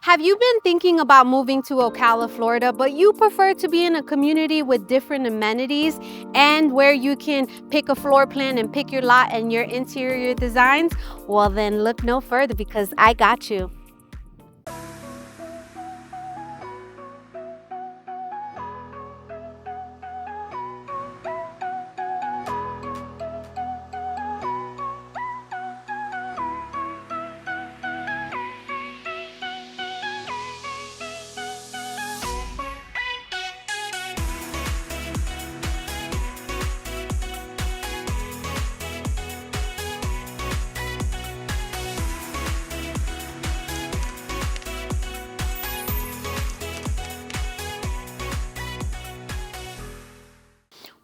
Have you been thinking about moving to Ocala, Florida, but you prefer to be in a community with different amenities and where you can pick a floor plan and pick your lot and your interior designs? Well, then look no further because I got you.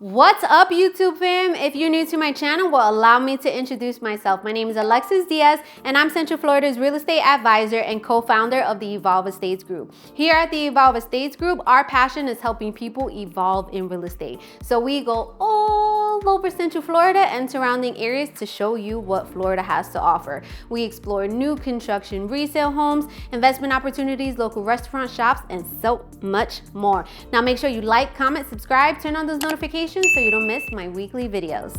What's up, YouTube fam? If you're new to my channel, well, allow me to introduce myself. My name is Alexis Diaz, and I'm Central Florida's real estate advisor and co-founder of the Evolve Estates Group. Here at the Evolve Estates Group, our passion is helping people evolve in real estate. So we go all over Central Florida and surrounding areas to show you what Florida has to offer. We explore new construction, resale homes, investment opportunities, local restaurant shops, and so much more. Now make sure you like, comment, subscribe, turn on those notifications so you don't miss my weekly videos.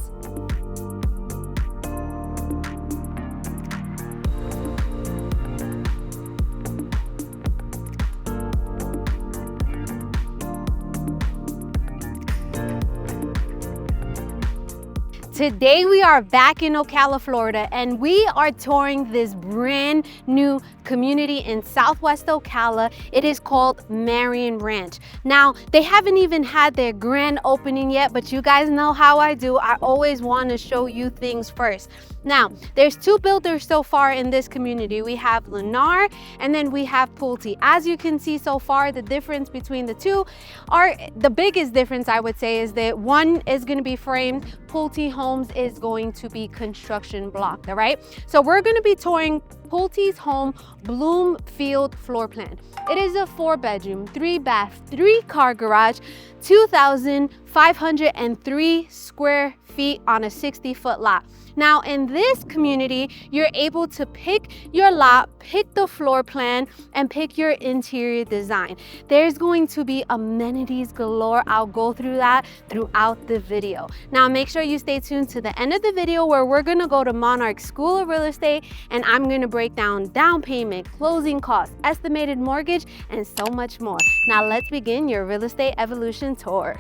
Today we are back in Ocala, Florida, and we are touring this brand new community in Southwest Ocala. It is called Marion Ranch. Now, they haven't even had their grand opening yet, but you guys know how I do. I always want to show you things first. Now, there's two builders so far in this community. We have Lennar and then we have Pulte. As you can see so far, the difference between the two are, the biggest difference I would say is that one is going to be framed. Pulte Homes is going to be construction blocked, all right? So we're going to be touring Pulte's home Bloomfield floor plan. It is a 4-bedroom, 3-bath, 3-car garage, 2,503 square feet on a 60-foot lot. Now in this community, you're able to pick your lot, pick the floor plan, and pick your interior design. There's going to be amenities galore. I'll go through that throughout the video. Now make sure you stay tuned to the end of the video where we're gonna go to Monarch School of Real Estate and I'm gonna break down down payment, closing costs, estimated mortgage, and so much more. Now let's begin your real estate evolution tour.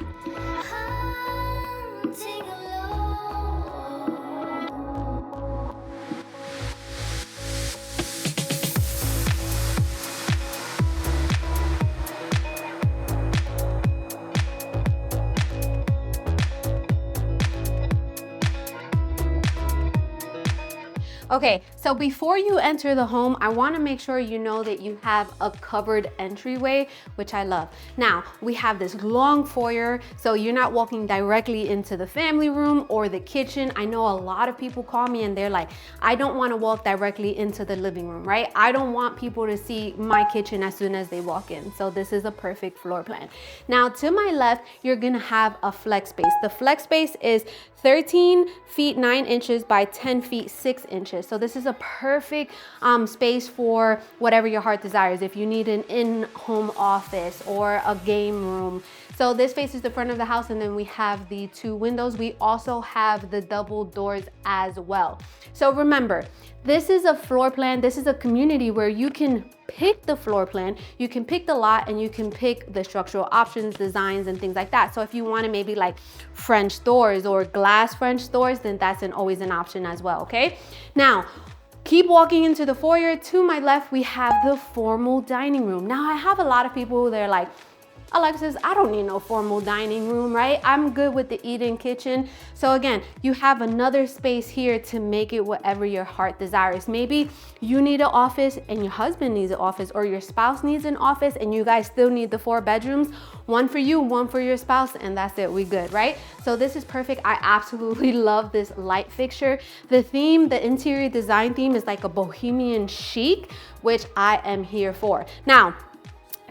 Okay, so before you enter the home, I want to make sure you know that you have a covered entryway, which I love. Now, we have this long foyer, so you're not walking directly into the family room or the kitchen. I know a lot of people call me and they're like, I don't want to walk directly into the living room, right? I don't want people to see my kitchen as soon as they walk in. So this is a perfect floor plan. Now, to my left, you're going to have a flex space. The flex space is 13 feet 9 inches by 10 feet 6 inches. So this is a perfect space for whatever your heart desires. If you need an in-home office or a game room. So this faces the front of the house, and then we have the 2 windows. We also have the double doors as well. So remember, this is a floor plan. This is a community where you can pick the floor plan, you can pick the lot, and you can pick the structural options, designs, and things like that. So if you want to maybe like French doors or glass French doors, then that's always an option as well, okay? Now, keep walking into the foyer. To my left, we have the formal dining room. Now, I have a lot of people who they're like, Alexis, I don't need no formal dining room, right? I'm good with the eat-in kitchen. So again, you have another space here to make it whatever your heart desires. Maybe you need an office and your husband needs an office, or your spouse needs an office and you guys still need the 4 bedrooms. One for you, one for your spouse, and that's it, we good, right? So this is perfect. I absolutely love this light fixture. The theme, the interior design theme is like a bohemian chic, which I am here for. Now,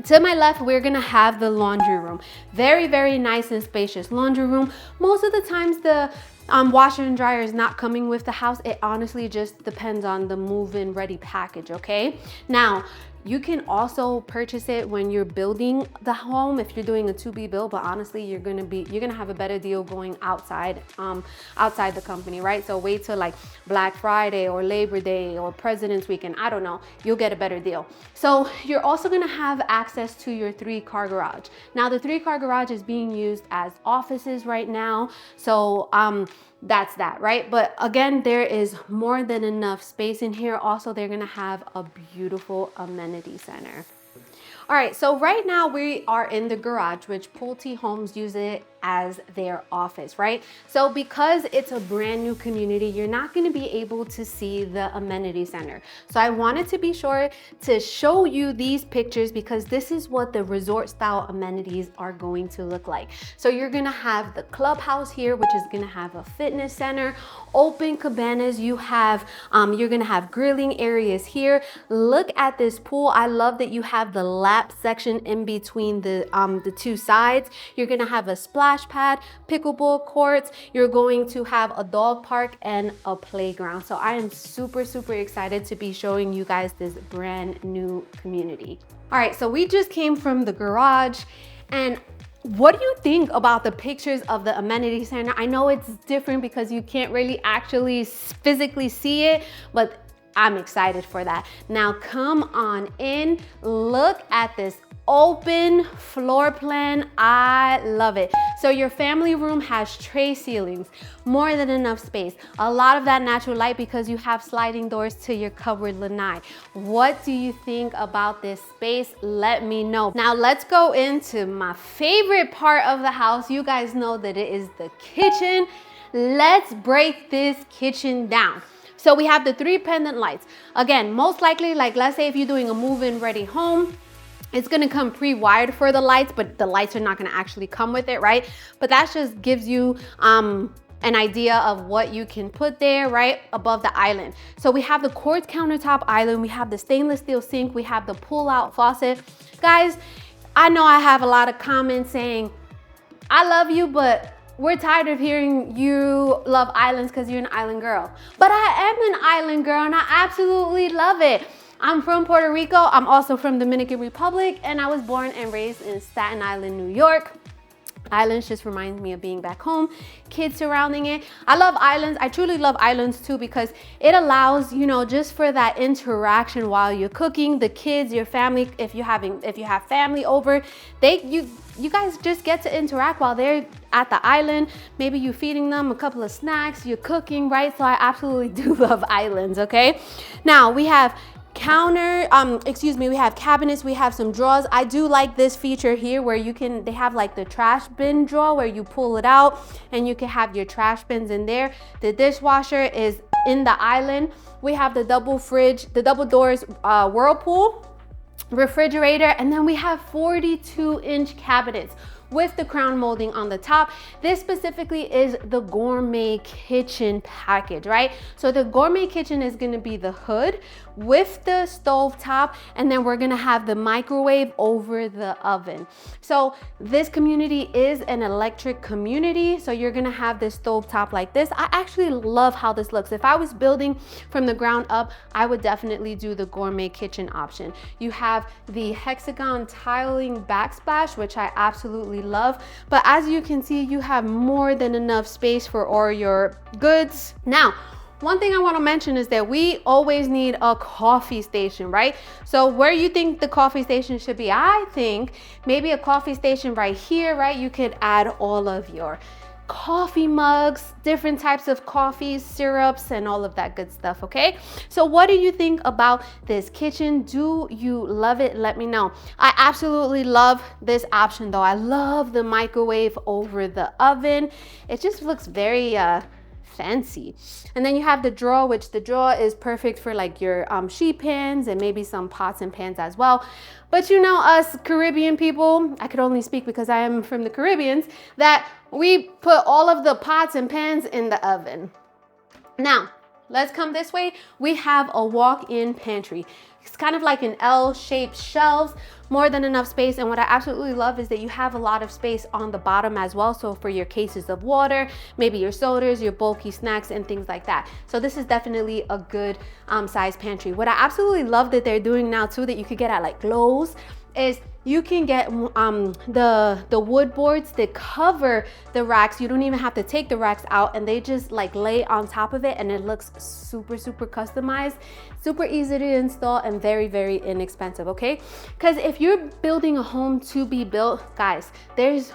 to my left, we're gonna have the laundry room. Very, very nice and spacious laundry room. Most of the times the washer and dryer is not coming with the house. It honestly just depends on the move-in ready package, okay? Now, You can also purchase it when you're building the home if you're doing a to-be build, but honestly, you're gonna have a better deal going outside the company, right? So wait till like Black Friday or Labor Day or President's Weekend, I don't know, you'll get a better deal. So you're also gonna have access to your 3-car garage. Now the 3-car garage is being used as offices right now. So that's that, right? But again, there is more than enough space in here. Also, they're gonna have a beautiful amenity center. All right, so right now we are in the garage, which Pulte Homes use it as their office, right? So because it's a brand new community, you're not gonna be able to see the amenity center. So I wanted to be sure to show you these pictures because this is what the resort style amenities are going to look like. So you're gonna have the clubhouse here, which is gonna have a fitness center, open cabanas. You're gonna have grilling areas here. Look at this pool. I love that you have the lap section in between the 2 sides. You're gonna have a splash pad, pickleball courts. You're going to have a dog park and a playground. So I am super, super excited to be showing you guys this brand new community. All right, so we just came from the garage, and what do you think about the pictures of the amenity center? I know it's different because you can't really actually physically see it, but I'm excited for that. Now come on in, look at this open floor plan. I love it. So your family room has tray ceilings, more than enough space, a lot of that natural light because you have sliding doors to your covered lanai. What do you think about this space? Let me know. Now let's go into my favorite part of the house. You guys know that it is the kitchen. Let's break this kitchen down. So we have the 3 pendant lights. Again, most likely, like let's say if you're doing a move-in ready home, it's gonna come pre-wired for the lights, but the lights are not gonna actually come with it, right? But that just gives you an idea of what you can put there, right, above the island. So we have the quartz countertop island, we have the stainless steel sink, we have the pull-out faucet. Guys, I know I have a lot of comments saying, I love you, but we're tired of hearing you love islands because you're an island girl. But I am an island girl and I absolutely love it. I'm from Puerto Rico. I'm also from Dominican Republic, and I was born and raised in Staten Island, New York. Islands just reminds me of being back home, kids surrounding it. I love islands. I truly love islands too because it allows, you know, just for that interaction while you're cooking, the kids, your family, if you have family over, you guys just get to interact while they're at the island. Maybe you're feeding them a couple of snacks, you're cooking, right? So I absolutely do love islands, okay? Now we have we have cabinets, we have some drawers. I do like this feature here where they have like the trash bin drawer where you pull it out and you can have your trash bins in there. The dishwasher is in the island. We have the double doors Whirlpool refrigerator, and then we have 42-inch cabinets with the crown molding on the top. This specifically is the gourmet kitchen package, right? So the gourmet kitchen is gonna be the hood with the stove top, and then we're gonna have the microwave over the oven. So this community is an electric community, so you're gonna have this stove top like this. I actually love how this looks. If I was building from the ground up, I would definitely do the gourmet kitchen option. You have the hexagon tiling backsplash, which I absolutely love, but as you can see, you have more than enough space for all your goods. Now, one thing I want to mention is that we always need a coffee station, right? So where you think the coffee station should be, I think maybe a coffee station right here, right? You could add all of your coffee mugs, different types of coffees, syrups, and all of that good stuff, okay? So what do you think about this kitchen? Do you love it? Let me know. I absolutely love this option though. I love the microwave over the oven. It just looks very fancy. And then you have the drawer, which the drawer is perfect for like your sheet pans and maybe some pots and pans as well. But you know, us Caribbean people, I could only speak because I am from the Caribbeans, that we put all of the pots and pans in the oven. Now, Let's come this way. We have a walk-in pantry. It's kind of like an L-shaped shelves, more than enough space. And what I absolutely love is that you have a lot of space on the bottom as well. So for your cases of water, maybe your sodas, your bulky snacks and things like that. So this is definitely a good size pantry. What I absolutely love that they're doing now too, that you could get at like Lowe's, is you can get the wood boards that cover the racks. You don't even have to take the racks out, and they just like lay on top of it, and it looks super customized, super easy to install, and very inexpensive. Okay, because if you're building a home to be built, guys, there's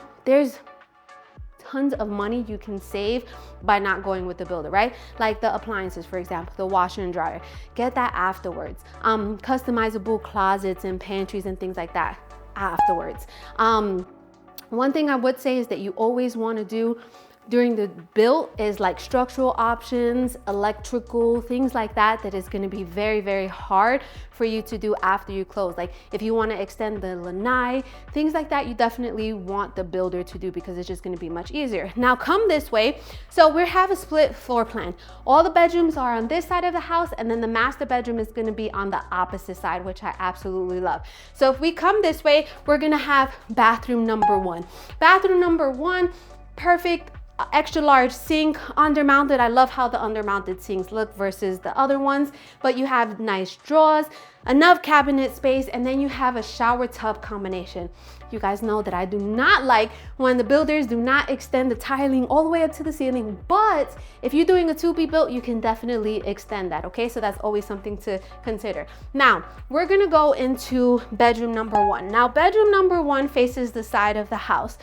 tons of money you can save by not going with the builder, right? Like the appliances, for example, the washer and dryer, get that afterwards. Customizable closets and pantries and things like that afterwards. One thing I would say is that you always want to do during the build is like structural options, electrical, things like that, that is going to be very hard for you to do after you close. Like if you want to extend the lanai, things like that, you definitely want the builder to do, because it's just going to be much easier. Now come this way. So we have a split floor plan. All the bedrooms are on this side of the house, and then the master bedroom is going to be on the opposite side, which I absolutely love. So if we come this way, we're going to have bathroom number one. Bathroom number one, perfect. Extra large sink, undermounted. I love how the undermounted sinks look versus the other ones, but you have nice drawers, enough cabinet space, and then you have a shower tub combination. You guys know that I do not like when the builders do not extend the tiling all the way up to the ceiling, but if you're doing a to-be built, you can definitely extend that, okay? So that's always something to consider. Now, we're gonna go into bedroom number one. Now, bedroom number one faces the side of the house.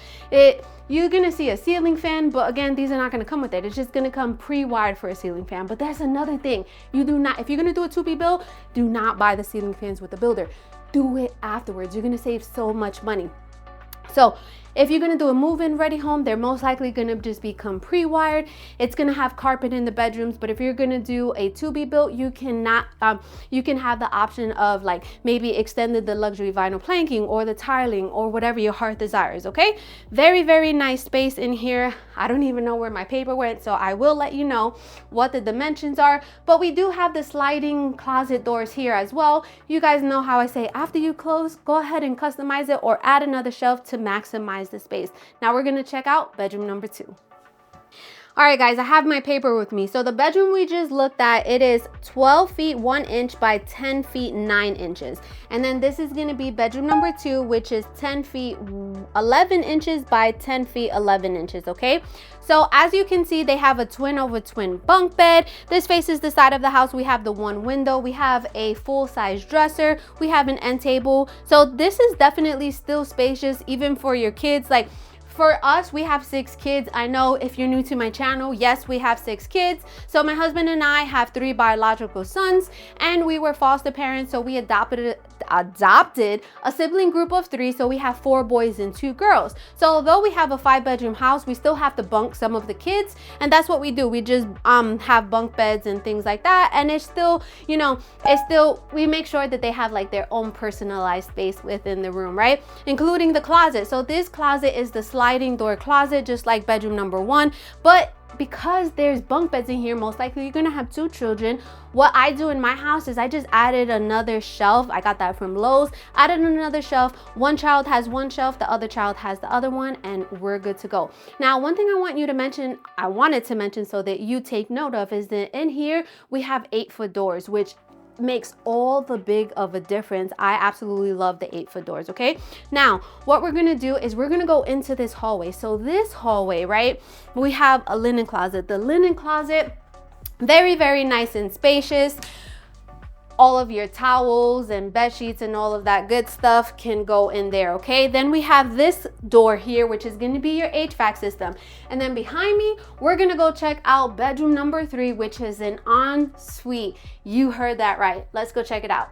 You're gonna see a ceiling fan, but again, these are not gonna come with it. It's just gonna come pre-wired for a ceiling fan. But that's another thing. You do not, if you're gonna do a to-be build, do not buy the ceiling fans with the builder. Do it afterwards. You're gonna save so much money. So if you're gonna do a move-in ready home, they're most likely gonna just become pre-wired. It's gonna have carpet in the bedrooms, but if you're gonna do a to-be built, you cannot. You can have the option of like maybe extended the luxury vinyl planking or the tiling or whatever your heart desires. Okay, very nice space in here. I don't even know where my paper went, so I will let you know what the dimensions are. But we do have the sliding closet doors here as well. You guys know how I say after you close, go ahead and customize it or add another shelf to maximize the space. Now we're gonna check out bedroom number two. All right, guys, I have my paper with me. So the bedroom we just looked at, it is 12 feet 1 inch by 10 feet 9 inches. And then this is gonna be bedroom number two, which is 10 feet 11 inches by 10 feet 11 inches, okay? So as you can see, they have a twin over twin bunk bed. This faces the side of the house. We have the one window. We have a full-size dresser. We have an end table. So this is definitely still spacious, even for your kids. Like, for us, we have 6 kids. I know if you're new to my channel, yes, we have 6 kids. So my husband and I have 3 biological sons, and we were foster parents, so we adopted a sibling group of 3, so we have 4 boys and 2 girls. So although we have a 5-bedroom house, we still have to bunk some of the kids, and that's what we do. We just have bunk beds and things like that, and it's still, you know, we make sure that they have like their own personalized space within the room, right? Including the closet. So this closet is the sliding door closet, just like bedroom number one, but because there's bunk beds in here, most likely you're gonna have 2 children. What I do in my house is I just added another shelf. I got that from Lowe's. Added another shelf. One child has one shelf, the other child has the other one, and we're good to go. Now, one thing I wanted to mention so that you take note of is that in here we have 8-foot doors, which makes all the big of a difference. I absolutely love the 8-foot doors. Okay, now what we're gonna do is we're gonna go into this hallway. So this hallway, right, we have a linen closet. The linen closet, very nice and spacious. All of your towels and bed sheets and all of that good stuff can go in there. Okay, then we have this door here, which is going to be your HVAC system. And then behind me, we're gonna go check out bedroom number 3, which is an ensuite. You heard that right. Let's go check it out.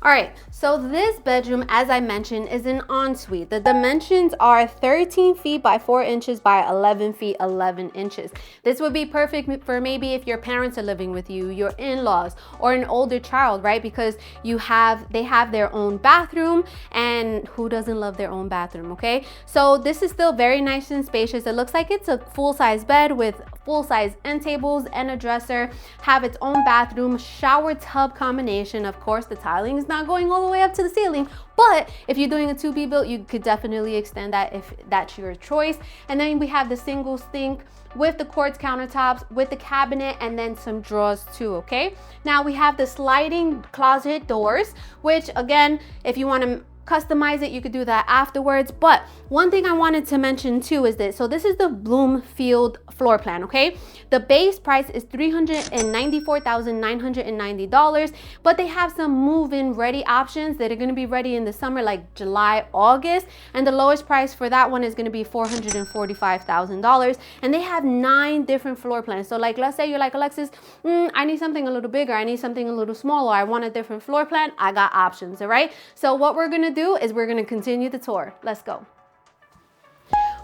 All right, so this bedroom, as I mentioned, is an ensuite. The dimensions are 13 feet by 4 inches by 11 feet 11 inches. This would be perfect for maybe if your parents are living with you, your in-laws, or an older child, right? Because they have their own bathroom, and who doesn't love their own bathroom, okay? So this is still very nice and spacious. It looks like it's a full-size bed with full-size end tables and a dresser, have its own bathroom, shower tub combination. Of course, the tiling is not going all the way up to the ceiling, but if you're doing a to-be built, you could definitely extend that if that's your choice. And then we have the single sink with the quartz countertops, with the cabinet, and then some drawers too, okay? Now we have the sliding closet doors, which again, if you want to customize it, you could do that afterwards. But one thing I wanted to mention too is this. So this is the Bloomfield floor plan, okay? The base price is $394,990, but they have some move-in ready options that are going to be ready in the summer, like July, August, and the lowest price for that one is going to be $445,000, and they have 9 different floor plans. So like, let's say you're like, Alexis, I need something a little bigger, I need something a little smaller, I want a different floor plan, I got options, all right? So what we're going to do is we're going to continue the tour. Let's go.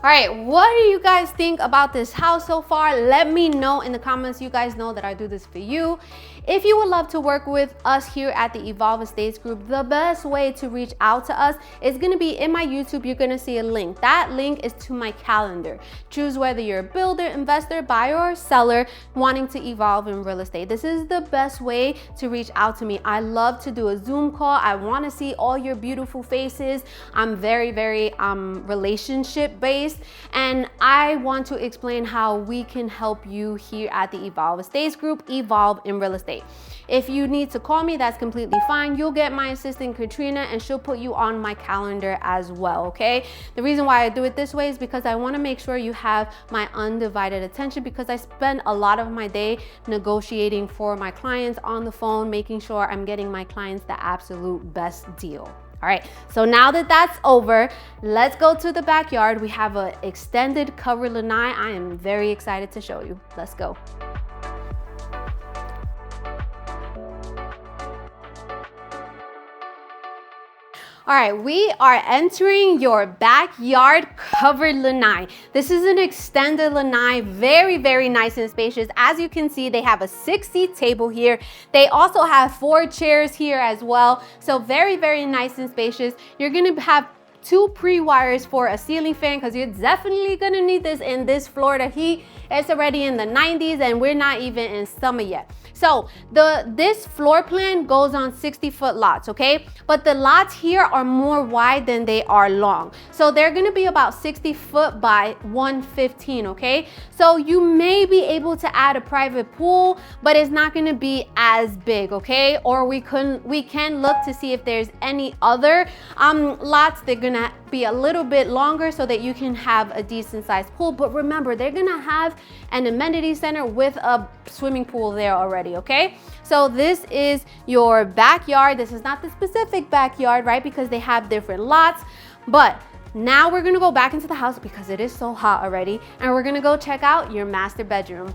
All right, what do you guys think about this house so far? Let me know in the comments. You guys know that I do this for you. If you would love to work with us here at the Evolve Estates Group, the best way to reach out to us is going to be in my YouTube. You're going to see a link. That link is to my calendar. Choose whether you're a builder, investor, buyer, or seller wanting to evolve in real estate. This is the best way to reach out to me. I love to do a Zoom call. I want to see all your beautiful faces. I'm very, very relationship based, and I want to explain how we can help you here at the Evolve Estates Group evolve in real estate. If you need to call me, that's completely fine. You'll get my assistant Katrina, and she'll put you on my calendar as well, okay? The reason why I do it this way is because I want to make sure you have my undivided attention, because I spend a lot of my day negotiating for my clients on the phone, making sure I'm getting my clients the absolute best deal. All right, so now that that's over, let's go to the backyard. We have an extended covered lanai. I am very excited to show you. Let's go. All right, we are entering your backyard covered lanai. This is an extended lanai, very, very nice and spacious. As you can see, they have a 6-seat table here. They also have 4 chairs here as well. So very, very nice and spacious. You're gonna have 2 pre-wires for a ceiling fan, because you're definitely gonna need this in this Florida heat. It's already in the 90s and we're not even in summer yet. So this floor plan goes on 60-foot lots, okay? But the lots here are more wide than they are long. So they're gonna be about 60 foot by 115, okay? So you may be able to add a private pool, but it's not gonna be as big, okay? Or we can look to see if there's any other lots. They're gonna be a little bit longer so that you can have a decent sized pool. But remember, they're gonna have an amenity center with a swimming pool there already, okay? So this is your backyard. This is not the specific backyard, right? Because they have different lots. But now we're gonna go back into the house because it is so hot already, and we're gonna go check out your master bedroom.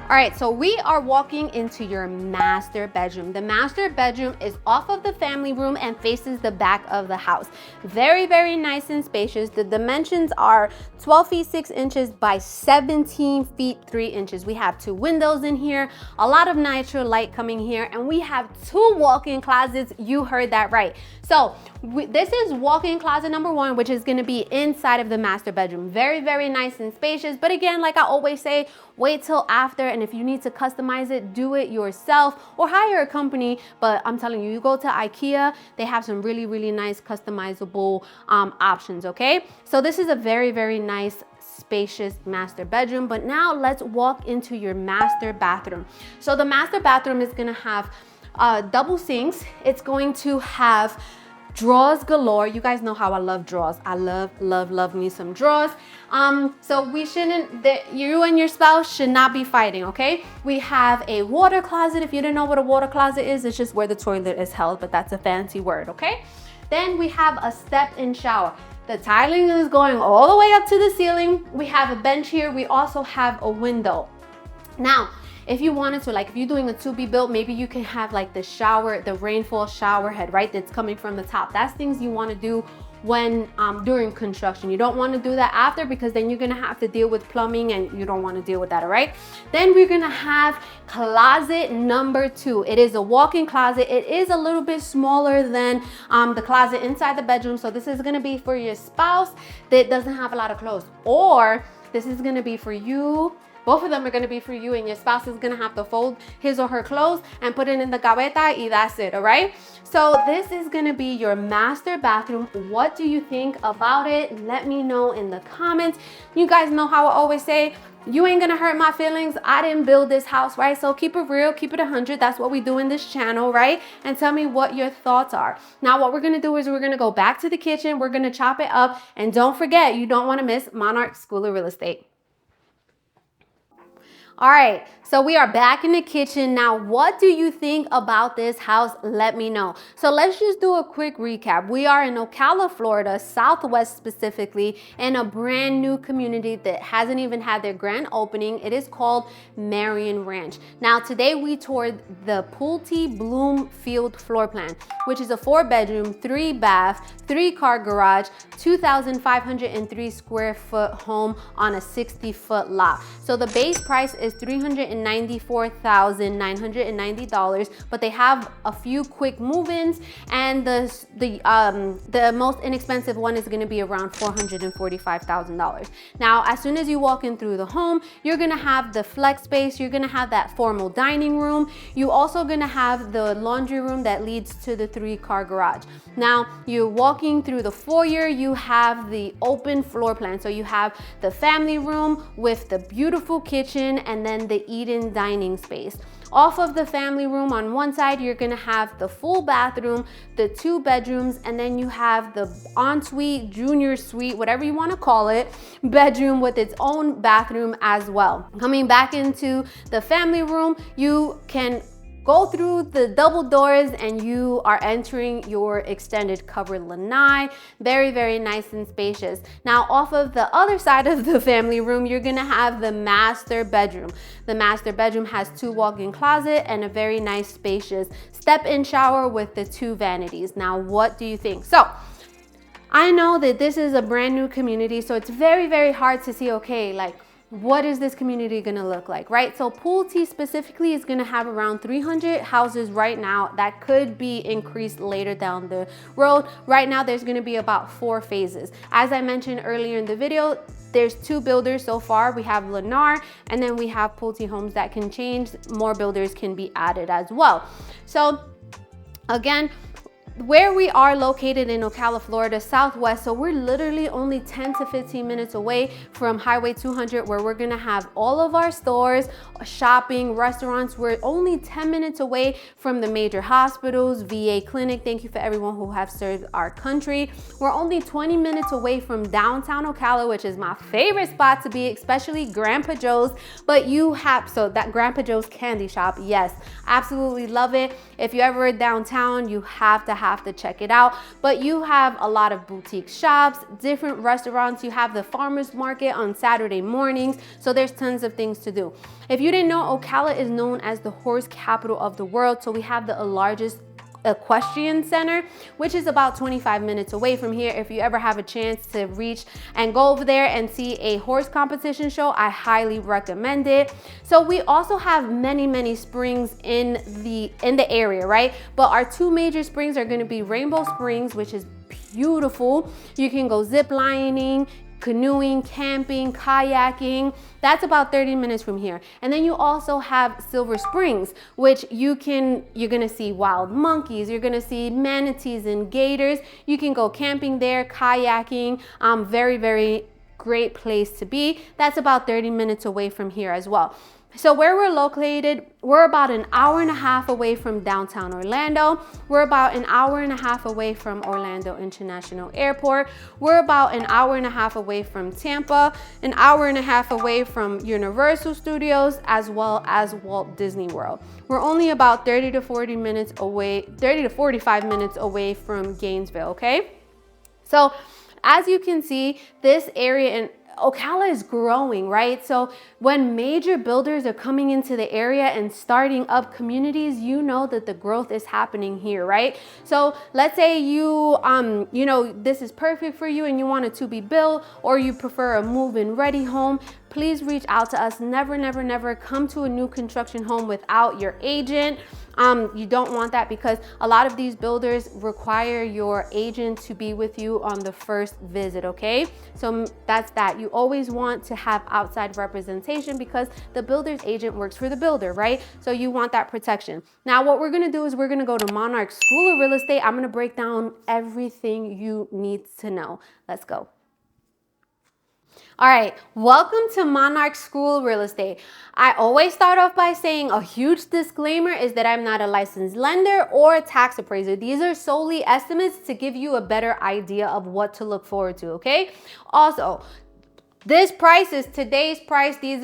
All right, so we are walking into your master bedroom. The master bedroom is off of the family room and faces the back of the house. Very, very nice and spacious. The dimensions are 12 feet 6 inches by 17 feet 3 inches. We have 2 windows in here, a lot of natural light coming here, and we have 2 walk-in closets. You heard that right. So this is walk-in closet number 1, which is gonna be inside of the master bedroom. Very, very nice and spacious. But again, like I always say, wait till after, and if you need to customize it, do it yourself or hire a company. But I'm telling you, you go to IKEA, they have some really, really nice customizable options, okay? So this is a very, very nice, spacious master bedroom. But now let's walk into your master bathroom. So the master bathroom is gonna have double sinks. It's going to have drawers galore. You guys know how I love drawers. I love me some drawers. So you and your spouse should not be fighting, okay? We have a water closet. If you didn't know what a water closet is, it's just where the toilet is held, but that's a fancy word, okay? Then we have a step-in shower. The tiling is going all the way up to the ceiling. We have a bench here. We also have a window. Now, if you wanted to, like if you're doing a to be built, maybe you can have like the shower, the rainfall shower head, right? That's coming from the top. That's things you want to do when during construction. You don't want to do that after, because then you're gonna have to deal with plumbing and you don't want to deal with that, all right? Then we're gonna have closet number 2. It is a walk-in closet. It is a little bit smaller than the closet inside the bedroom. So this is gonna be for your spouse that doesn't have a lot of clothes, or this is gonna be for you. Both of them are gonna be for you, and your spouse is gonna have to fold his or her clothes and put it in the gaveta, y that's it, all right? So this is gonna be your master bathroom. What do you think about it? Let me know in the comments. You guys know how I always say, you ain't gonna hurt my feelings. I didn't build this house, right? So keep it real, keep it 100. That's what we do in this channel, right? And tell me what your thoughts are. Now, what we're gonna do is we're gonna go back to the kitchen. We're gonna chop it up. And don't forget, you don't wanna miss Monarch School of Real Estate. All right, so we are back in the kitchen. Now, what do you think about this house? Let me know. So let's just do a quick recap. We are in Ocala, Florida, Southwest specifically, in a brand new community that hasn't even had their grand opening. It is called Marion Ranch. Now, today we toured the Pulte Bloomfield floor plan, which is a 4-bedroom, 3-bath, 3-car garage, 2,503 square foot home on a 60-foot lot. So the base price is $394,990, but they have a few quick move-ins, and the most inexpensive one is gonna be around $445,000. Now, as soon as you walk in through the home, you're gonna have the flex space, you're gonna have that formal dining room. You also gonna have the laundry room that leads to the 3-car garage. Now, you're walking through the foyer, you have the open floor plan. So you have the family room with the beautiful kitchen, and then the eat-in dining space. Off of the family room on one side, you're gonna have the full bathroom, the 2 bedrooms, and then you have the ensuite, junior suite, whatever you wanna call it, bedroom with its own bathroom as well. Coming back into the family room, you can go through the double doors and you are entering your extended covered lanai. Very, very nice and spacious. Now, off of the other side of the family room, you're gonna have the master bedroom. The master bedroom has 2 walk-in closet and a very nice spacious step-in shower with the 2 vanities. Now, what do you think? So, I know that this is a brand new community, so it's very, very hard to see, okay, like, what is this community gonna look like, right? So Pulte specifically is gonna have around 300 houses right now. That could be increased later down the road. Right now, there's gonna be about 4 phases. As I mentioned earlier in the video, there's 2 builders so far. We have Lennar, and then we have Pulte Homes that can change. More builders can be added as well. So again, where we are located in Ocala, Florida, Southwest, so we're literally only 10 to 15 minutes away from Highway 200, where we're gonna have all of our stores, shopping, restaurants. We're only 10 minutes away from the major hospitals, VA clinic. Thank you for everyone who have served our country. We're only 20 minutes away from downtown Ocala, which is my favorite spot to be, especially Grandpa Joe's. But you have, so that Grandpa Joe's candy shop, yes, absolutely love it. If you're ever downtown, you have to check it out. But you have a lot of boutique shops, different restaurants. You have the farmers market on Saturday mornings. So there's tons of things to do. If you didn't know, Ocala is known as the horse capital of the world. So we have the largest equestrian center, which is about 25 minutes away from here. If you ever have a chance to reach and go over there and see a horse competition show, I highly recommend it. So we also have many springs in the area, right? But our 2 major springs are going to be Rainbow Springs, which is beautiful. You can go zip lining, canoeing, camping, kayaking. That's about 30 minutes from here. And then you also have Silver Springs, which you're gonna see wild monkeys, you're gonna see manatees and gators. You can go camping there, kayaking. Very, very great place to be. That's about 30 minutes away from here as well. So where we're located, we're about an hour and a half away from downtown Orlando. We're about an hour and a half away from Orlando International Airport. We're about an hour and a half away from Tampa, an hour and a half away from Universal Studios, as well as Walt Disney World. We're only about 30 to 45 minutes away from Gainesville, okay? So as you can see, this area Ocala is growing, right? So when major builders are coming into the area and starting up communities, you know that the growth is happening here, right? So let's say you, you know, this is perfect for you and you want it to be built, or you prefer a move-in ready home, please reach out to us. Never, never, never come to a new construction home without your agent. You don't want that, because a lot of these builders require your agent to be with you on the first visit, okay? So that's that. You always want to have outside representation, because the builder's agent works for the builder, right? So you want that protection. Now, what we're gonna do is we're gonna go to Monarch School of Real Estate. I'm gonna break down everything you need to know. Let's go. All right, welcome to Monarch School of Real Estate. I always start off by saying a huge disclaimer is that I'm not a licensed lender or a tax appraiser. These are solely estimates to give you a better idea of what to look forward to, okay? Also, this price is today's price. These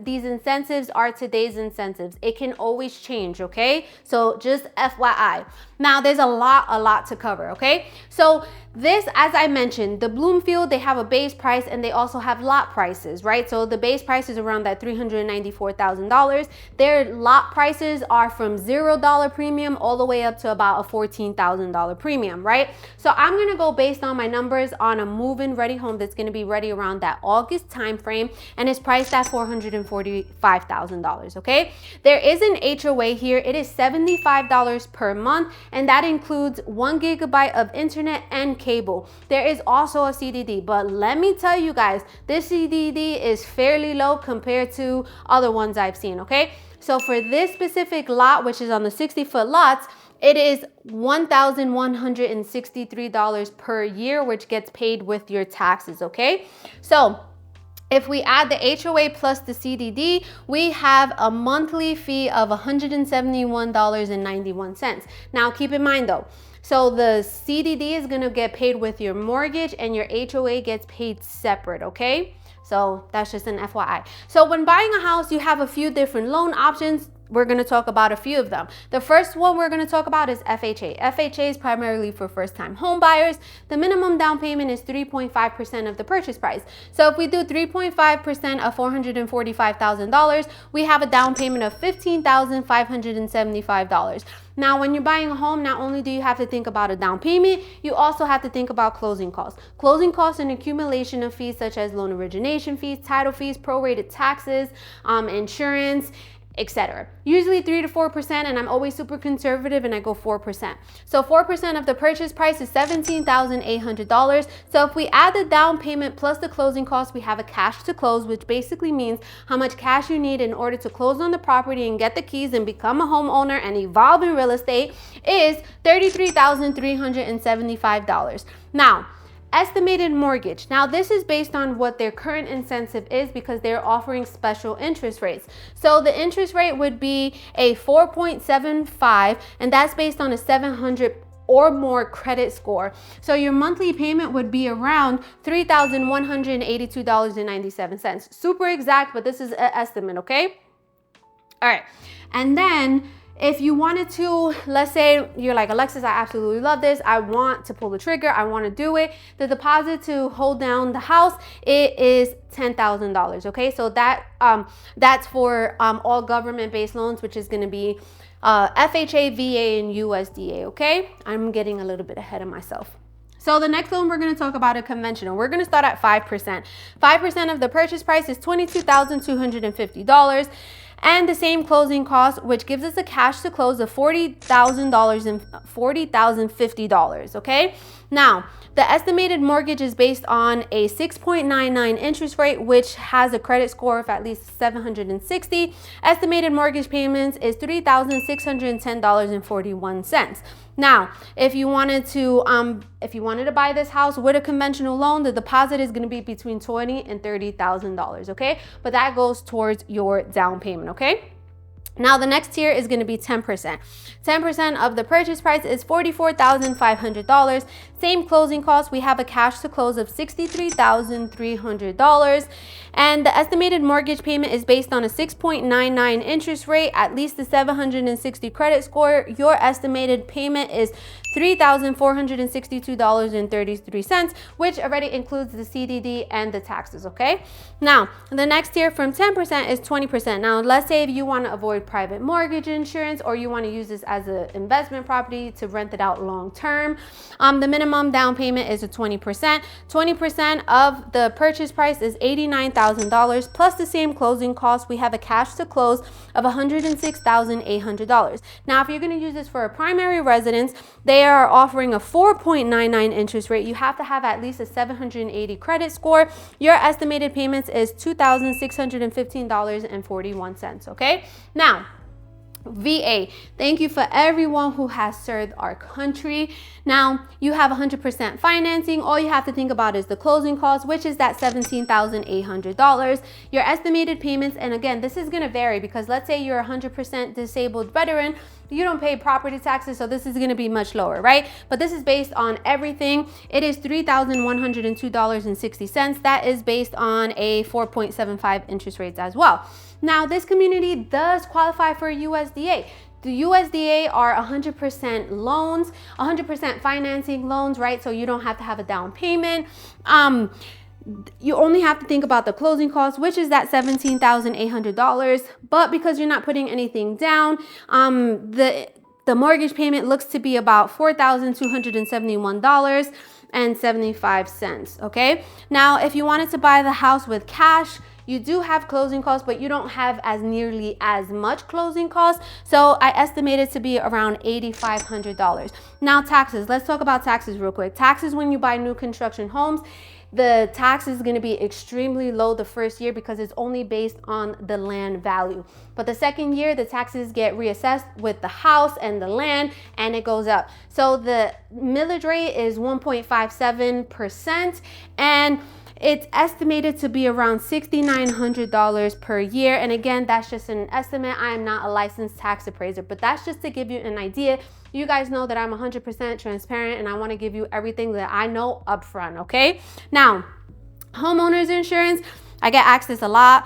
incentives are today's incentives. It can always change, okay? So just FYI. Now there's a lot to cover, okay? So this, as I mentioned, the Bloomfield, they have a base price and they also have lot prices, right? So the base price is around that $394,000. Their lot prices are from $0 premium all the way up to about a $14,000 premium, right? So I'm gonna go based on my numbers on a move-in ready home that's gonna be ready around that August timeframe, and it's priced at $445,000, okay? There is an HOA here. It is $75 per month, and that includes 1 gigabyte of internet and cable. There is also a CDD, but let me tell you guys, this CDD is fairly low compared to other ones I've seen, okay? So for this specific lot, which is on the 60-foot lots, it is $1,163 per year, which gets paid with your taxes, okay? So if we add the HOA plus the CDD, we have a monthly fee of $171.91. Now keep in mind though, so the CDD is gonna get paid with your mortgage and your HOA gets paid separate, okay? So that's just an FYI. So when buying a house, you have a few different loan options. We're going to talk about a few of them. The first one we're going to talk about is FHA. FHA is primarily for first-time home buyers. The minimum down payment is 3.5% of the purchase price. So if we do 3.5% of $445,000, we have a down payment of $15,575. Now, when you're buying a home, not only do you have to think about a down payment, you also have to think about closing costs. Closing costs and accumulation of fees such as loan origination fees, title fees, prorated taxes, insurance, etc. Usually 3 to 4%, and I'm always super conservative and I go 4%. So 4% of the purchase price is $17,800. So if we add the down payment plus the closing costs, we have a cash to close, which basically means how much cash you need in order to close on the property and get the keys and become a homeowner and evolve in real estate is $33,375. Now, estimated mortgage. Now this is based on what their current incentive is because they're offering special interest rates. So the interest rate would be a 4.75, and that's based on a 700 or more credit score. So your monthly payment would be around $3,182.97. Super exact, but this is an estimate, okay? All right, and then if you wanted to, let's say you're like, Alexis, I absolutely love this. I want to pull the trigger. I want to do it. The deposit to hold down the house, it is $10,000. Okay, so that's for all government-based loans, which is going to be FHA, VA, and USDA. Okay, I'm getting a little bit ahead of myself. So the next loan we're going to talk about is conventional. We're going to start at 5%. 5% of the purchase price is $22,250. And the same closing cost, which gives us a cash to close of $40,050, okay? Now, the estimated mortgage is based on a 6.99 interest rate, which has a credit score of at least 760. Estimated mortgage payments is $3,610.41. Now, if you wanted to buy this house with a conventional loan, the deposit is going to be between $20,000 and $30,000, okay? But that goes towards your down payment, okay? Now the next tier is going to be 10%. 10% of the purchase price is $44,500. Same closing costs. We have a cash to close of $63,300. And the estimated mortgage payment is based on a 6.99 interest rate, at least a 760 credit score. Your estimated payment is $3,462.33, which already includes the CDD and the taxes, okay? Now, the next tier from 10% is 20%. Now, let's say if you want to avoid private mortgage insurance, or you want to use this as an investment property to rent it out long term, the minimum down payment is a 20%. 20% of the purchase price is $89,000 plus the same closing costs. We have a cash to close of $106,800. Now, if you're going to use this for a primary residence, they are offering a 4.99 interest rate. You have to have at least a 780 credit score. Your estimated payments is $2,615.41, okay? Now, VA, thank you for everyone who has served our country. Now, you have 100% financing. All you have to think about is the closing costs, which is that $17,800. Your estimated payments, and again, this is going to vary because let's say you're a 100% disabled veteran, you don't pay property taxes, so this is going to be much lower, right? But this is based on everything. It is $3,102.60. That is based on a 4.75 interest rates as well. Now, this community does qualify for USDA. The USDA are 100% loans, 100% financing loans, right? So you don't have to have a down payment. You only have to think about the closing costs, which is that $17,800. But because you're not putting anything down, the mortgage payment looks to be about $4,271.75, okay? Now, if you wanted to buy the house with cash, you do have closing costs, but you don't have as nearly as much closing costs. So I estimate it to be around $8,500. Now, taxes. Let's talk about taxes real quick. Taxes when you buy new construction homes, the tax is going to be extremely low the first year because it's only based on the land value. But the second year, the taxes get reassessed with the house and the land, and it goes up. So the millage rate is 1.57%, and it's estimated to be around $6,900 per year. And again, that's just an estimate. I am not a licensed tax appraiser, but that's just to give you an idea. You guys know that I'm 100% transparent, and I want to give you everything that I know upfront, okay? Now, homeowners insurance, I get asked this a lot.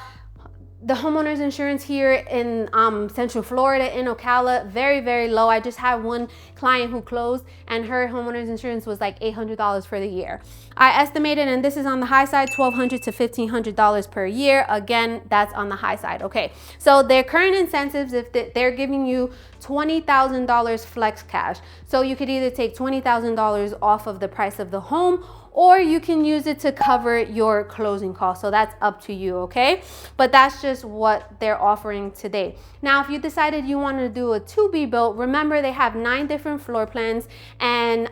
The homeowners insurance here in Central Florida, in Ocala, very, very low. I just had one client who closed and her homeowners insurance was like $800 for the year. I estimated, and this is on the high side, $1,200 to $1,500 per year. Again, that's on the high side, okay? So their current incentives, if they're giving you $20,000 flex cash. So you could either take $20,000 off of the price of the home, or you can use it to cover your closing costs. So that's up to you, okay? But that's just what they're offering today. Now, if you decided you want to do a to-be built, remember they have 9 different floor plans, and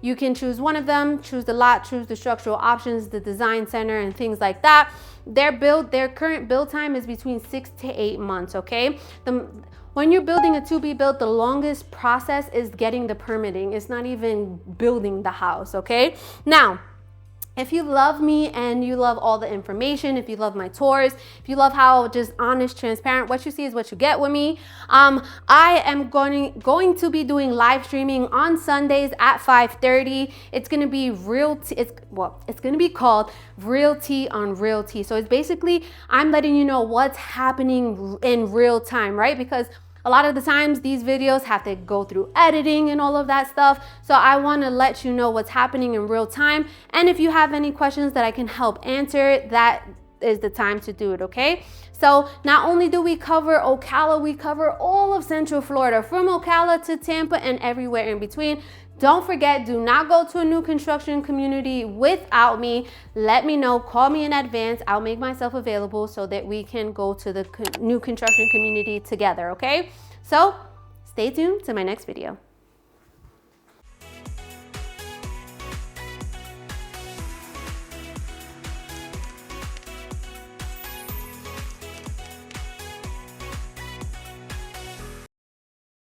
you can choose one of them, choose the lot, choose the structural options, the design center, and things like that. Their current build time is between 6 to 8 months, okay? When you're building a to-be built, the longest process is getting the permitting. It's not even building the house, okay? Now, if you love me and you love all the information, if you love my tours, if you love how just honest, transparent, what you see is what you get with me, I am going to be doing live streaming on Sundays at 5:30. It's going to be it's going to be called Realty on Realty. So it's basically, I'm letting you know what's happening in real time, right? Because a lot of the times these videos have to go through editing and all of that stuff. So I want to let you know what's happening in real time. And if you have any questions that I can help answer, that is the time to do it, okay? So not only do we cover Ocala, we cover all of Central Florida, from Ocala to Tampa and everywhere in between. Don't forget, do not go to a new construction community without me. Let me know, call me in advance. I'll make myself available so that we can go to the new construction community together, okay? So stay tuned to my next video.